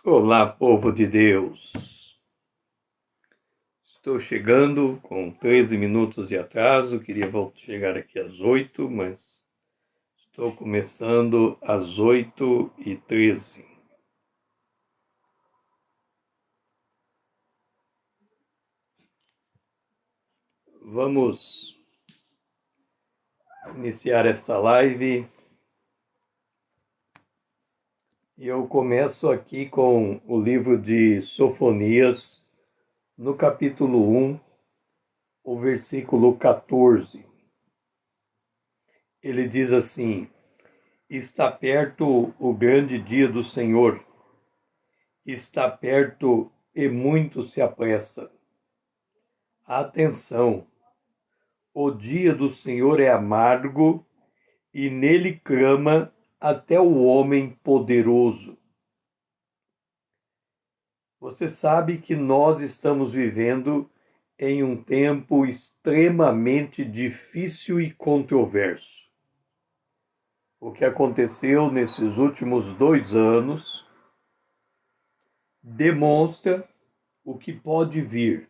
Olá, povo de Deus. Estou chegando com 13 minutos de atraso. Queria chegar aqui às 8, mas estou começando às 8h13. Vamos iniciar esta live. E eu começo aqui com o livro de Sofonias, no capítulo 1, o versículo 14. Ele diz assim: Está perto o grande dia do Senhor, está perto e muito se apressa. Atenção! O dia do Senhor é amargo e nele clama até o homem poderoso. Você sabe que nós estamos vivendo em um tempo extremamente difícil e controverso. O que aconteceu nesses últimos 2 anos demonstra o que pode vir.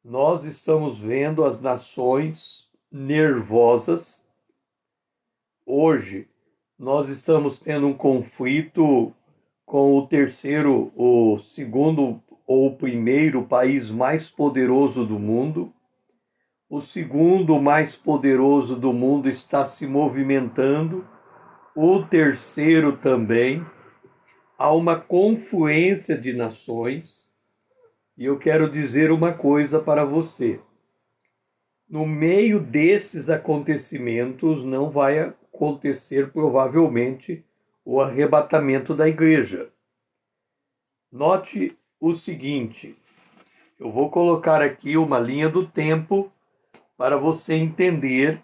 Nós estamos vendo as nações nervosas. Hoje, nós estamos tendo um conflito com o segundo ou o primeiro país mais poderoso do mundo. O segundo mais poderoso do mundo está se movimentando, o terceiro também. Há uma confluência de nações, e eu quero dizer uma coisa para você. No meio desses acontecimentos não vai acontecer provavelmente o arrebatamento da igreja. Note o seguinte, eu vou colocar aqui uma linha do tempo para você entender.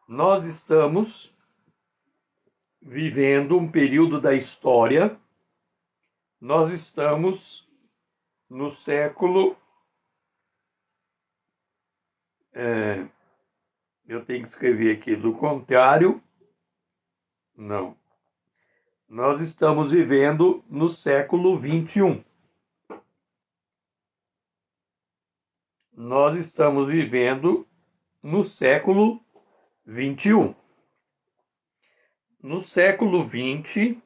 Nós estamos vivendo um período da história, nós estamos no século... eu tenho que escrever aqui do contrário. Não. Nós estamos vivendo no século 21. Nós estamos vivendo no século 21. No século 20,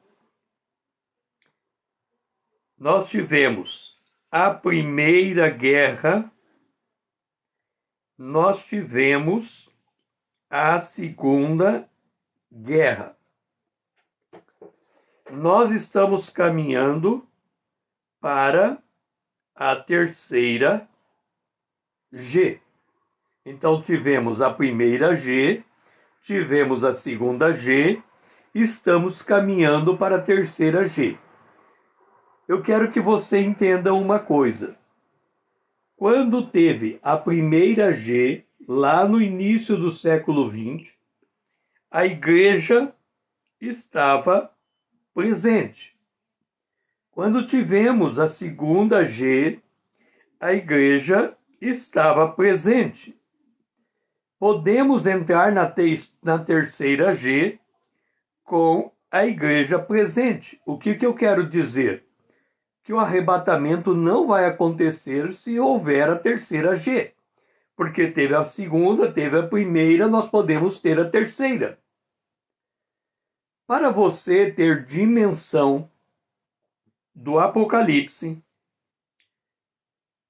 nós tivemos a Primeira Guerra, nós tivemos a Segunda Guerra. Nós estamos caminhando para a terceira G. Então tivemos a primeira G, tivemos a segunda G, estamos caminhando para a terceira G. Eu quero que você entenda uma coisa. Quando teve a primeira G, lá no início do século XX, a igreja estava presente. Quando tivemos a segunda G, a igreja estava presente. Podemos entrar na terceira G com a igreja presente. O que eu quero dizer? Que o arrebatamento não vai acontecer se houver a terceira G. Porque teve a segunda, teve a primeira, nós podemos ter a terceira. Para você ter dimensão do Apocalipse,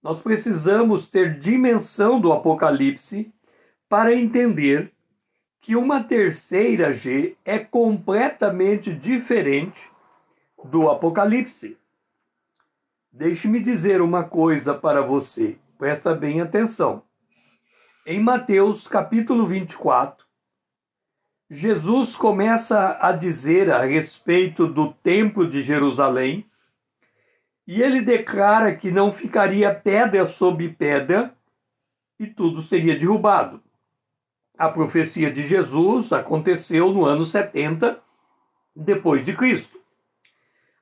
nós precisamos ter dimensão do Apocalipse para entender que uma terceira G é completamente diferente do Apocalipse. Deixe-me dizer uma coisa para você, presta bem atenção. Em Mateus capítulo 24, Jesus começa a dizer a respeito do templo de Jerusalém, e ele declara que não ficaria pedra sobre pedra e tudo seria derrubado. A profecia de Jesus aconteceu no ano 70 depois de Cristo.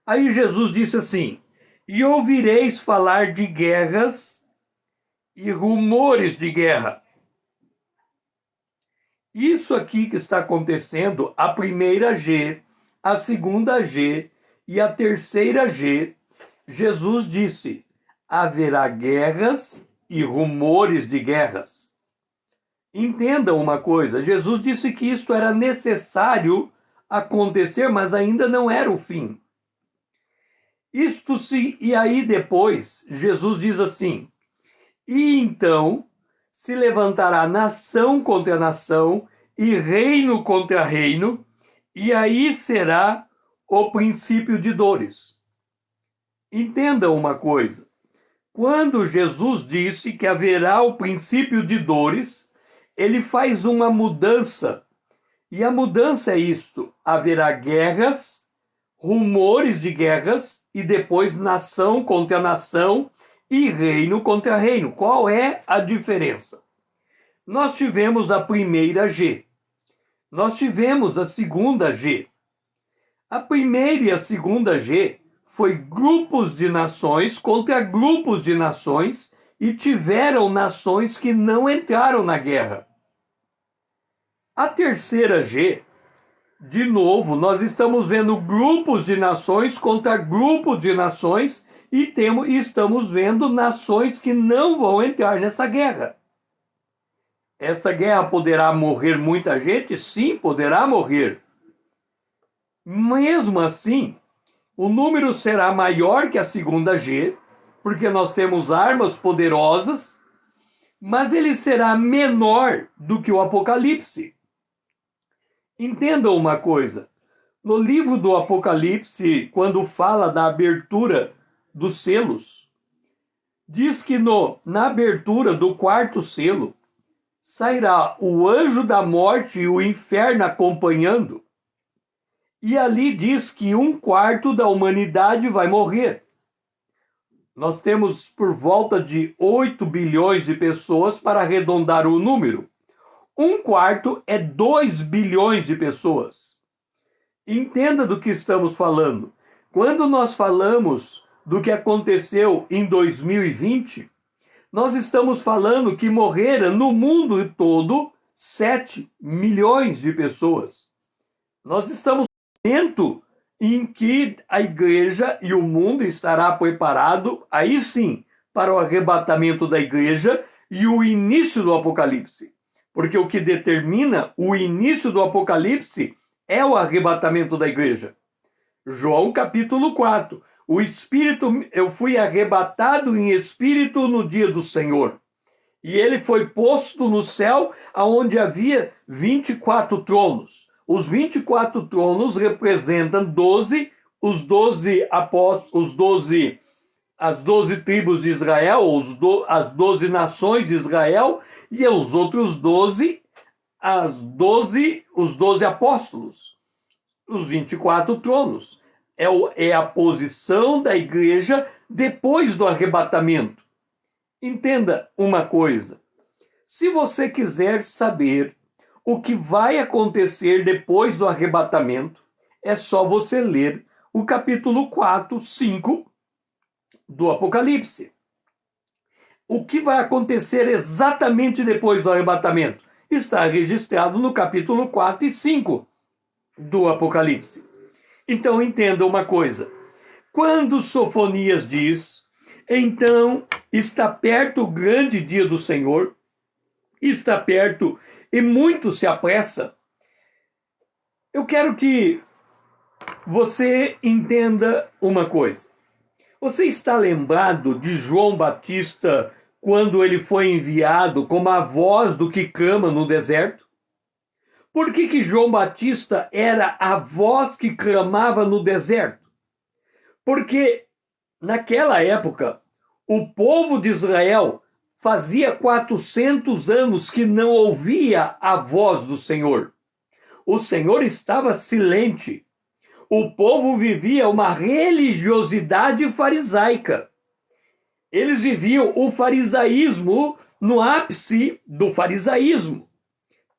Aí Jesus disse assim: e ouvireis falar de guerras e rumores de guerra. Isso aqui que está acontecendo, a primeira G, a segunda G e a terceira G, Jesus disse: haverá guerras e rumores de guerras. Entenda uma coisa, Jesus disse que isto era necessário acontecer, mas ainda não era o fim. E aí depois, Jesus diz assim: e então se levantará nação contra nação e reino contra reino, e aí será o princípio de dores. Entenda uma coisa, quando Jesus disse que haverá o princípio de dores, ele faz uma mudança, e a mudança é isto: haverá guerras, rumores de guerras, e depois nação contra nação e reino contra reino. Qual é a diferença? Nós tivemos a primeira G, nós tivemos a segunda G. A primeira e a segunda G foi grupos de nações contra grupos de nações, e tiveram nações que não entraram na guerra. A terceira G, de novo, nós estamos vendo grupos de nações contra grupos de nações, e estamos vendo nações que não vão entrar nessa guerra. Essa guerra poderá morrer muita gente? Sim, poderá morrer. Mesmo assim, o número será maior que a segunda G, porque nós temos armas poderosas, mas ele será menor do que o Apocalipse. Entendam uma coisa, no livro do Apocalipse, quando fala da abertura dos selos, diz que na abertura do quarto selo, sairá o anjo da morte e o inferno acompanhando, e ali diz que 1/4 da humanidade vai morrer. Nós temos por volta de 8 bilhões de pessoas, para arredondar o número. 1/4 é 2 bilhões de pessoas. Entenda do que estamos falando. Quando nós falamos do que aconteceu em 2020, nós estamos falando que morreram no mundo todo 7 milhões de pessoas. Nós estamos no momento em que a igreja e o mundo estará preparado, aí sim, para o arrebatamento da igreja e o início do Apocalipse. Porque o que determina o início do Apocalipse é o arrebatamento da igreja. João capítulo 4. Eu fui arrebatado em espírito no dia do Senhor. E ele foi posto no céu, aonde havia 24 tronos. Os 24 tronos representam 12, as 12 tribos de Israel, as 12 nações de Israel, e os outros 12, os 12 apóstolos. Os 24 tronos. É a posição da igreja depois do arrebatamento. Entenda uma coisa. Se você quiser saber o que vai acontecer depois do arrebatamento, é só você ler o capítulo 4, 5 do Apocalipse. O que vai acontecer exatamente depois do arrebatamento está registrado no capítulo 4 e 5 do Apocalipse. Então entenda uma coisa. Quando Sofonias diz: então está perto o grande dia do Senhor, está perto e muito se apressa, eu quero que você entenda uma coisa. Você está lembrado de João Batista quando ele foi enviado como a voz do que clama no deserto? Por que João Batista era a voz que clamava no deserto? Porque naquela época, o povo de Israel fazia 400 anos que não ouvia a voz do Senhor. O Senhor estava silente. O povo vivia uma religiosidade farisaica. Eles viviam o farisaísmo no ápice do farisaísmo.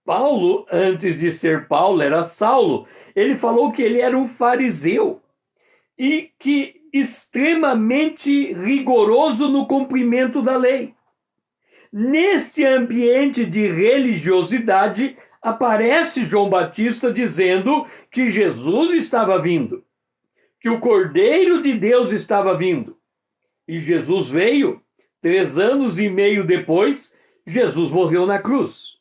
Paulo, antes de ser Paulo, era Saulo. Ele falou que ele era um fariseu e que extremamente rigoroso no cumprimento da lei. Nesse ambiente de religiosidade, aparece João Batista dizendo que Jesus estava vindo, que o Cordeiro de Deus estava vindo. E Jesus veio, 3 anos e meio depois, Jesus morreu na cruz.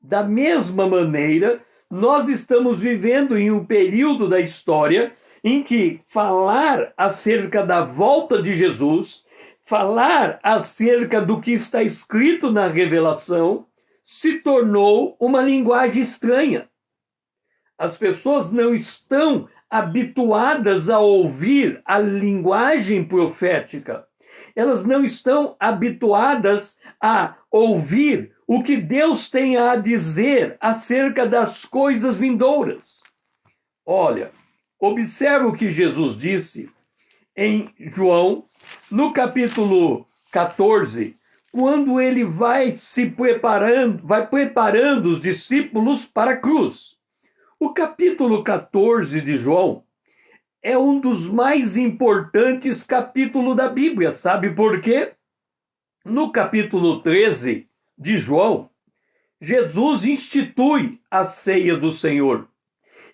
Da mesma maneira, nós estamos vivendo em um período da história em que falar acerca da volta de Jesus, falar acerca do que está escrito na Revelação, se tornou uma linguagem estranha. As pessoas não estão habituadas a ouvir a linguagem profética. Elas não estão habituadas a ouvir o que Deus tem a dizer acerca das coisas vindouras. Olha, observa o que Jesus disse em João, no capítulo 14, quando ele vai preparando os discípulos para a cruz. O capítulo 14 de João é um dos mais importantes capítulos da Bíblia. Sabe por quê? No capítulo 13 de João, Jesus institui a ceia do Senhor.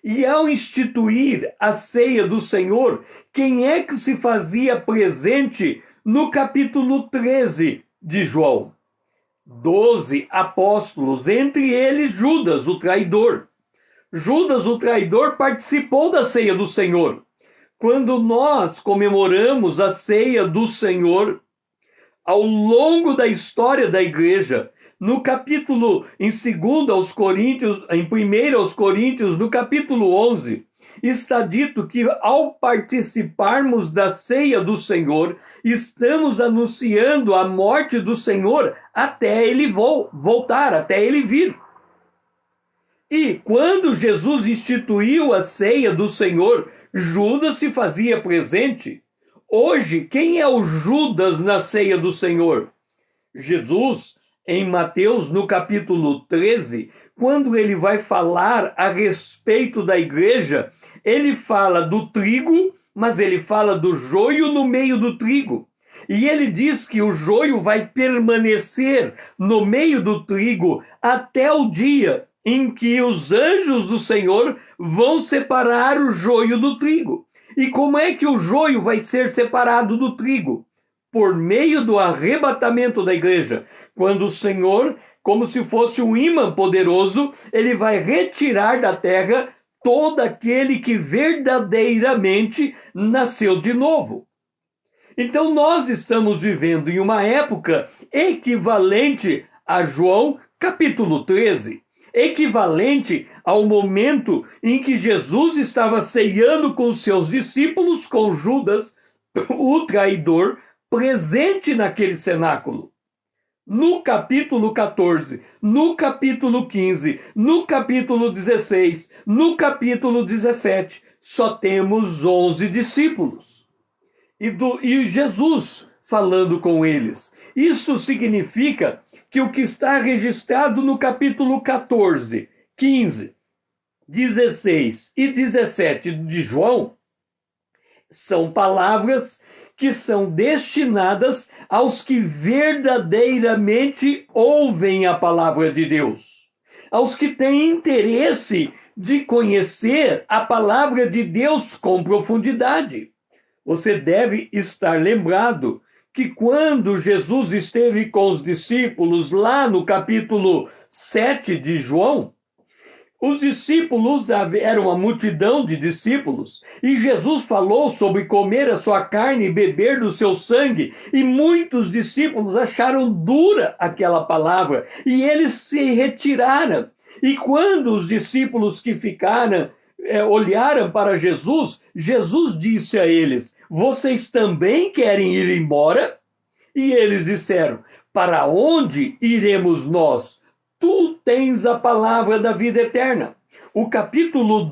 E ao instituir a ceia do Senhor, quem é que se fazia presente no capítulo 13 de João? 12 apóstolos, entre eles Judas, o traidor. Judas, o traidor, participou da ceia do Senhor. Quando nós comemoramos a ceia do Senhor, ao longo da história da igreja, no capítulo, em 2 aos Coríntios, em 1 aos Coríntios, no capítulo 11, está dito que ao participarmos da ceia do Senhor, estamos anunciando a morte do Senhor até ele voltar, até ele vir. E quando Jesus instituiu a ceia do Senhor, Judas se fazia presente. Hoje, quem é o Judas na ceia do Senhor? Jesus, em Mateus, no capítulo 13, quando ele vai falar a respeito da igreja, ele fala do trigo, mas ele fala do joio no meio do trigo. E ele diz que o joio vai permanecer no meio do trigo até o dia em que os anjos do Senhor vão separar o joio do trigo. E como é que o joio vai ser separado do trigo? Por meio do arrebatamento da igreja. Quando o Senhor, como se fosse um ímã poderoso, ele vai retirar da terra todo aquele que verdadeiramente nasceu de novo. Então nós estamos vivendo em uma época equivalente a João capítulo 13. Equivalente ao momento em que Jesus estava ceando com os seus discípulos, com Judas, o traidor, presente naquele cenáculo. No capítulo 14, no capítulo 15, no capítulo 16, no capítulo 17, só temos 11 discípulos. E Jesus falando com eles. Isso significa que o que está registrado no capítulo 14, 15, 16 e 17 de João são palavras que são destinadas aos que verdadeiramente ouvem a palavra de Deus, aos que têm interesse de conhecer a palavra de Deus com profundidade. Você deve estar lembrado que quando Jesus esteve com os discípulos lá no capítulo 7 de João, os discípulos, eram uma multidão de discípulos, e Jesus falou sobre comer a sua carne e beber do seu sangue, e muitos discípulos acharam dura aquela palavra, e eles se retiraram. E quando os discípulos que ficaram olharam para Jesus, Jesus disse a eles: vocês também querem ir embora? E eles disseram: para onde iremos nós? Tu tens a palavra da vida eterna. O capítulo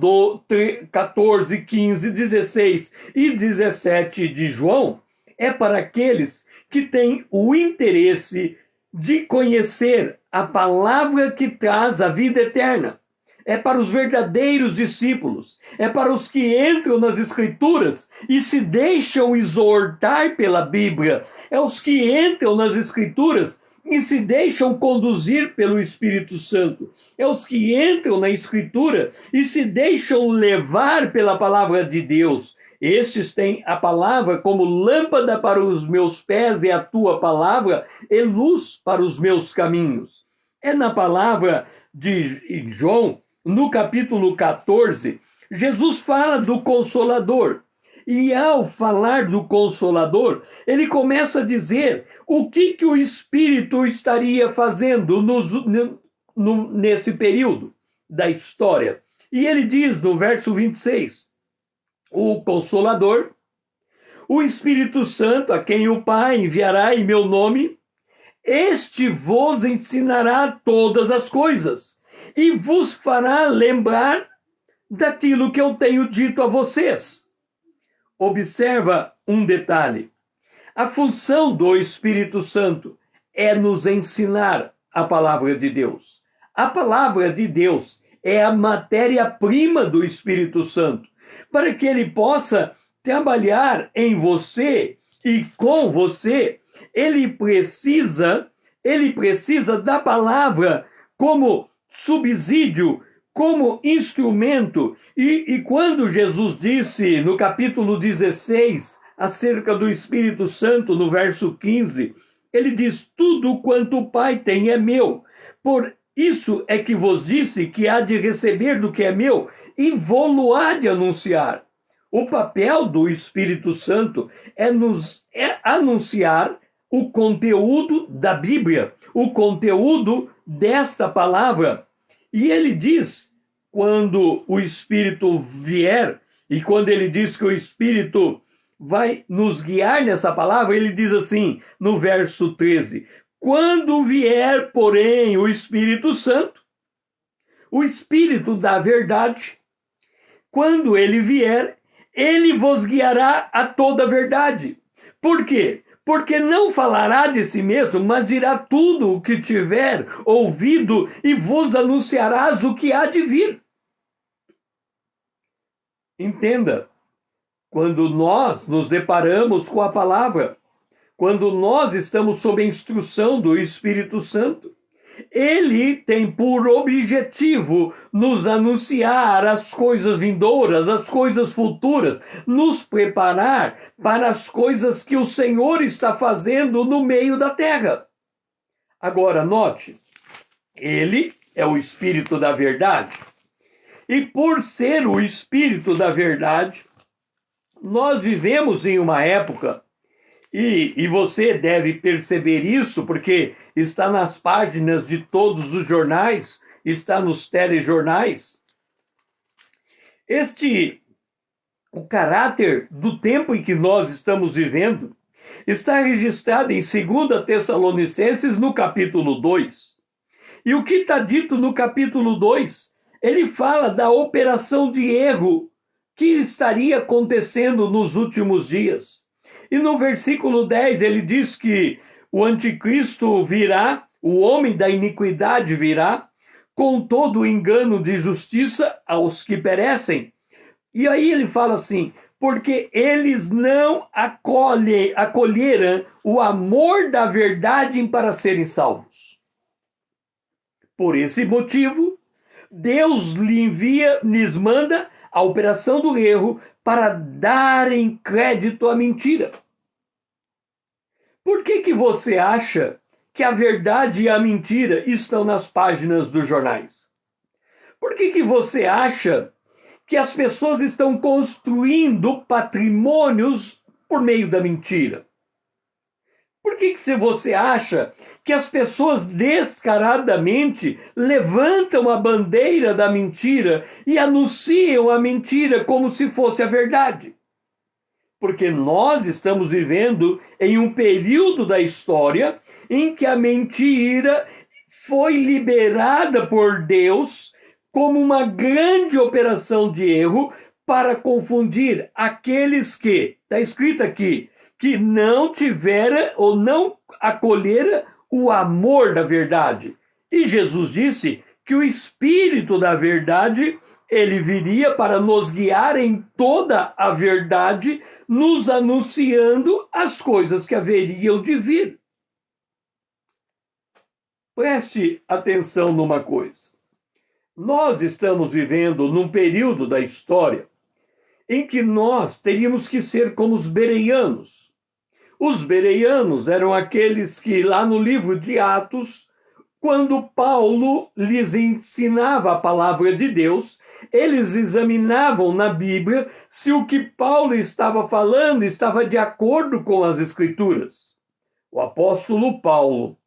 14, 15, 16 e 17 de João é para aqueles que têm o interesse de conhecer a palavra que traz a vida eterna. É para os verdadeiros discípulos, é para os que entram nas Escrituras e se deixam exortar pela Bíblia, é os que entram nas Escrituras e se deixam conduzir pelo Espírito Santo. É os que entram na Escritura e se deixam levar pela palavra de Deus. Estes têm a palavra como lâmpada para os meus pés e a tua palavra é luz para os meus caminhos. É na palavra de João, no capítulo 14, Jesus fala do Consolador. E ao falar do Consolador, ele começa a dizer o que o Espírito estaria fazendo nesse período da história. E ele diz no verso 26, o Consolador, o Espírito Santo, a quem o Pai enviará em meu nome, este vos ensinará todas as coisas e vos fará lembrar daquilo que eu tenho dito a vocês. Observa um detalhe. A função do Espírito Santo é nos ensinar a palavra de Deus. A palavra de Deus é a matéria-prima do Espírito Santo, para que ele possa trabalhar em você e com você. Ele precisa da palavra como subsídio, como instrumento. E quando Jesus disse no capítulo 16, acerca do Espírito Santo, no verso 15, ele diz, tudo quanto o Pai tem é meu. Por isso é que vos disse que há de receber do que é meu e vou-lo há de anunciar. O papel do Espírito Santo é anunciar o conteúdo da Bíblia, o conteúdo desta palavra. E ele diz, quando o Espírito vier, e quando ele diz que o Espírito vai nos guiar nessa palavra, ele diz assim, no verso 13, quando vier, porém, o Espírito Santo, o Espírito da verdade, quando ele vier, ele vos guiará a toda a verdade. Por quê? Porque não falará de si mesmo, mas dirá tudo o que tiver ouvido e vos anunciarás o que há de vir. Entenda, quando nós nos deparamos com a palavra, quando nós estamos sob a instrução do Espírito Santo, ele tem por objetivo nos anunciar as coisas vindouras, as coisas futuras, nos preparar para as coisas que o Senhor está fazendo no meio da terra. Agora, note, ele é o Espírito da verdade. E por ser o Espírito da verdade, nós vivemos em uma época, e você deve perceber isso, porque está nas páginas de todos os jornais, está nos telejornais. O caráter do tempo em que nós estamos vivendo está registrado em 2 Tessalonicenses, no capítulo 2. E o que está dito no capítulo 2? Ele fala da operação de erro que estaria acontecendo nos últimos dias. E no versículo 10 ele diz que o anticristo virá, o homem da iniquidade virá, com todo o engano de justiça aos que perecem. E aí ele fala assim, porque eles não acolheram o amor da verdade para serem salvos. Por esse motivo, Deus lhes manda a operação do erro para darem crédito à mentira. Por que você acha que a verdade e a mentira estão nas páginas dos jornais? Por que você acha que as pessoas estão construindo patrimônios por meio da mentira? Por que você acha que as pessoas descaradamente levantam a bandeira da mentira e anunciam a mentira como se fosse a verdade? Porque nós estamos vivendo em um período da história em que a mentira foi liberada por Deus como uma grande operação de erro para confundir aqueles que, está escrito aqui, que não tiveram ou não acolheram o amor da verdade. E Jesus disse que o Espírito da verdade, ele viria para nos guiar em toda a verdade, nos anunciando as coisas que haveriam de vir. Preste atenção numa coisa. Nós estamos vivendo num período da história em que nós teríamos que ser como os bereanos. Os bereanos eram aqueles que, lá no livro de Atos, quando Paulo lhes ensinava a palavra de Deus, eles examinavam na Bíblia se o que Paulo estava falando estava de acordo com as Escrituras. O apóstolo Paulo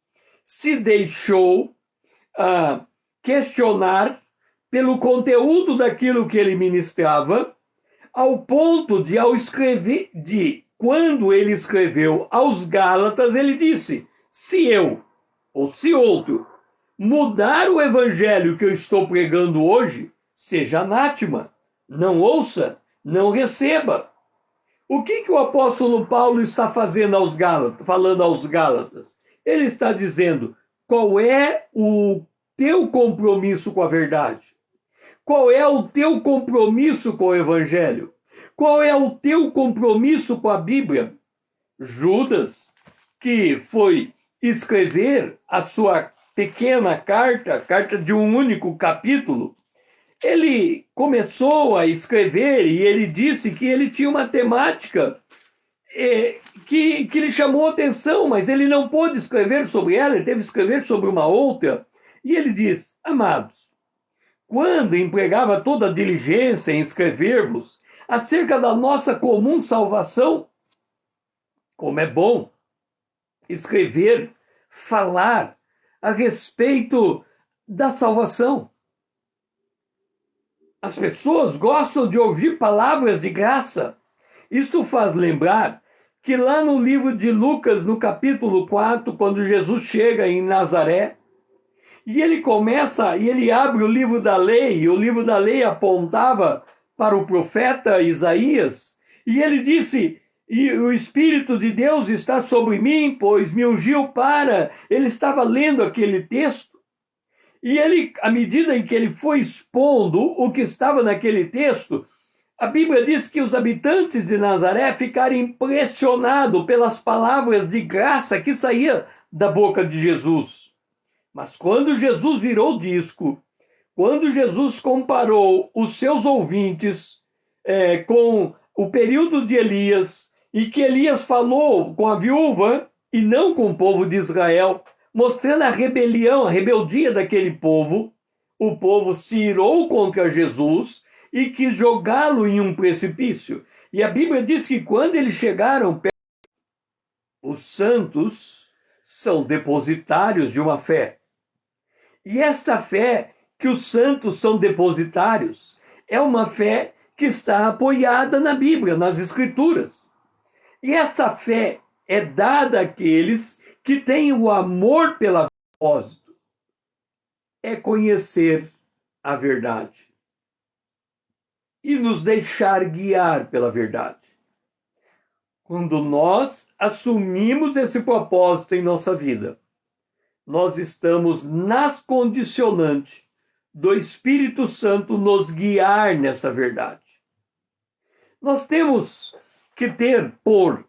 se deixou questionar pelo conteúdo daquilo que ele ministrava, ao ponto de, quando ele escreveu aos Gálatas, ele disse: se eu, ou se outro, mudar o evangelho que eu estou pregando hoje, seja anátema, não ouça, não receba. O que o apóstolo Paulo está fazendo falando aos Gálatas? Ele está dizendo: qual é o teu compromisso com a verdade? Qual é o teu compromisso com o evangelho? Qual é o teu compromisso com a Bíblia? Judas, que foi escrever a sua pequena carta de um único capítulo, ele começou a escrever e ele disse que ele tinha uma temática que lhe chamou a atenção, mas ele não pôde escrever sobre ela, ele teve que escrever sobre uma outra. E ele diz: amados, quando empregava toda a diligência em escrever-vos acerca da nossa comum salvação, como é bom escrever, falar a respeito da salvação. As pessoas gostam de ouvir palavras de graça. Isso faz lembrar que lá no livro de Lucas, no capítulo 4, quando Jesus chega em Nazaré, e ele começa, e ele abre o livro da lei, e o livro da lei apontava para o profeta Isaías, e ele disse: e o Espírito de Deus está sobre mim, pois me ungiu para... Ele estava lendo aquele texto, e ele, à medida em que ele foi expondo o que estava naquele texto, a Bíblia diz que os habitantes de Nazaré ficaram impressionados pelas palavras de graça que saíam da boca de Jesus. Mas quando Jesus virou o disco, quando Jesus comparou os seus ouvintes com o período de Elias, e que Elias falou com a viúva e não com o povo de Israel, mostrando a rebelião, a rebeldia daquele povo, o povo se irou contra Jesus e quis jogá-lo em um precipício. E a Bíblia diz que quando eles chegaram perto, os santos são depositários de uma fé. E esta fé que os santos são depositários é uma fé que está apoiada na Bíblia, nas Escrituras. E essa fé é dada àqueles que têm o amor pela propósito. É conhecer a verdade e nos deixar guiar pela verdade. Quando nós assumimos esse propósito em nossa vida, nós estamos nas condicionantes do Espírito Santo nos guiar nessa verdade. Nós temos que ter por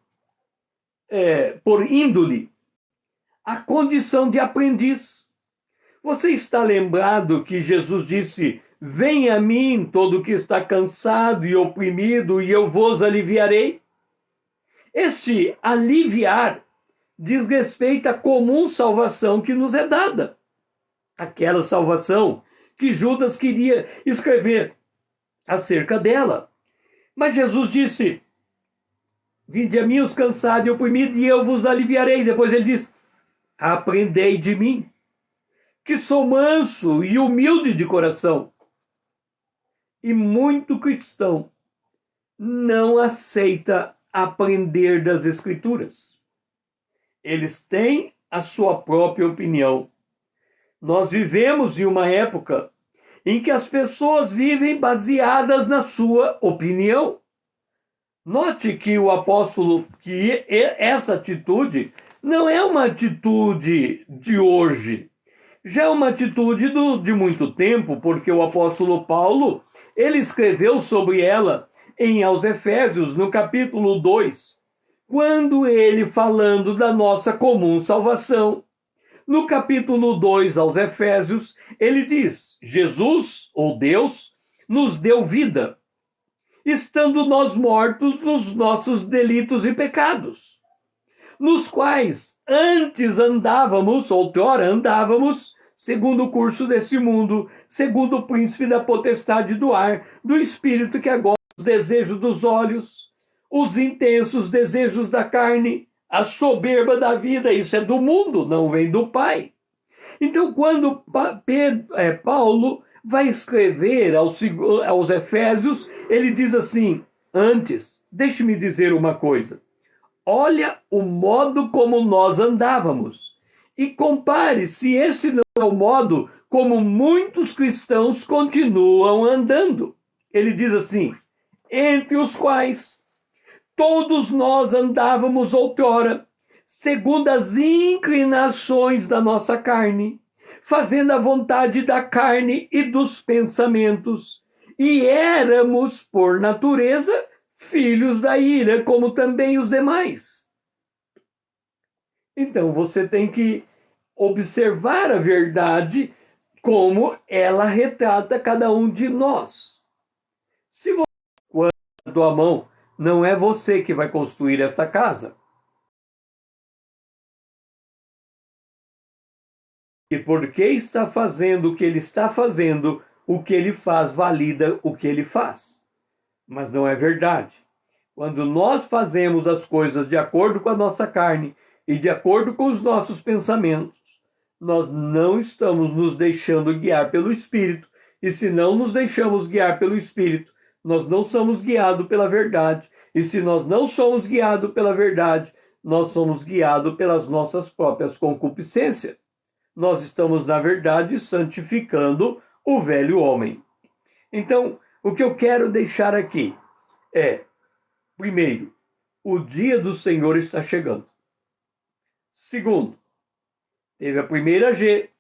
índole a condição de aprendiz. Você está lembrado que Jesus disse: venha a mim todo que está cansado e oprimido, e eu vos aliviarei? Este aliviar diz respeito à comum salvação que nos é dada. Aquela salvação que Judas queria escrever acerca dela. Mas Jesus disse: vinde a mim os cansados e oprimidos, e eu vos aliviarei. Depois ele diz: aprendei de mim, que sou manso e humilde de coração. E muito cristão não aceita aprender das Escrituras. Eles têm a sua própria opinião. Nós vivemos em uma época em que as pessoas vivem baseadas na sua opinião. Note que o apóstolo, que essa atitude não é uma atitude de hoje, já é uma atitude de muito tempo, porque o apóstolo Paulo, ele escreveu sobre ela aos Efésios, no capítulo 2, quando ele, falando da nossa comum salvação, No capítulo 2 aos Efésios, ele diz: Jesus, ou Deus, nos deu vida, estando nós mortos nos nossos delitos e pecados, nos quais antes andávamos, outrora andávamos, segundo o curso deste mundo, segundo o príncipe da potestade do ar, do espírito que agora os desejos dos olhos, os intensos desejos da carne, a soberba da vida, isso é do mundo, não vem do Pai. Então, quando Paulo vai escrever aos Efésios, ele diz assim: antes, deixe-me dizer uma coisa. Olha o modo como nós andávamos e compare se esse não é o modo como muitos cristãos continuam andando. Ele diz assim: entre os quais todos nós andávamos outrora, segundo as inclinações da nossa carne, fazendo a vontade da carne e dos pensamentos, e éramos, por natureza, filhos da ira, como também os demais. Então você tem que observar a verdade como ela retrata cada um de nós. Se você põe a tua mão, não é você que vai construir esta casa. E porque está fazendo o que ele está fazendo, o que ele faz valida o que ele faz. Mas não é verdade. Quando nós fazemos as coisas de acordo com a nossa carne e de acordo com os nossos pensamentos, nós não estamos nos deixando guiar pelo Espírito. E se não nos deixamos guiar pelo Espírito, nós não somos guiados pela verdade. E se nós não somos guiados pela verdade, nós somos guiados pelas nossas próprias concupiscências. Nós estamos, na verdade, santificando o velho homem. Então, o que eu quero deixar aqui é, primeiro, o dia do Senhor está chegando. Segundo, teve a primeira G,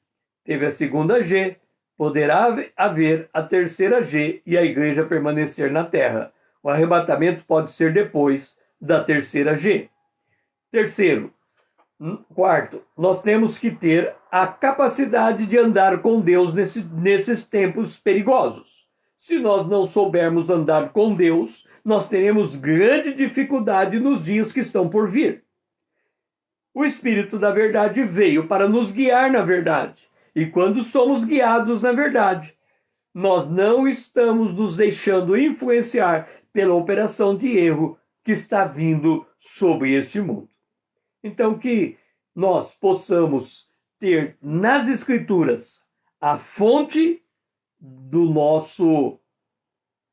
teve a segunda G, poderá haver a terceira G e a igreja permanecer na terra. O arrebatamento pode ser depois da terceira G. Terceiro, quarto, nós temos que ter a capacidade de andar com Deus nesses tempos perigosos. Se nós não soubermos andar com Deus, nós teremos grande dificuldade nos dias que estão por vir. O Espírito da Verdade veio para nos guiar na verdade. E quando somos guiados na verdade, nós não estamos nos deixando influenciar pela operação de erro que está vindo sobre este mundo. Então, que nós possamos ter nas Escrituras a fonte do nosso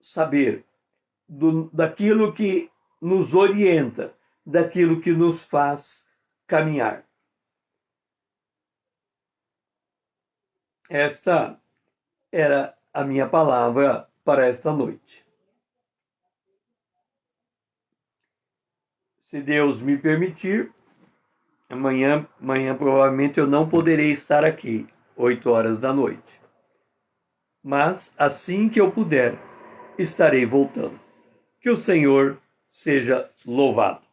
saber, daquilo que nos orienta, daquilo que nos faz caminhar. Esta era a minha palavra para esta noite. Se Deus me permitir, amanhã provavelmente eu não poderei estar aqui, 8 horas da noite. Mas assim que eu puder, estarei voltando. Que o Senhor seja louvado.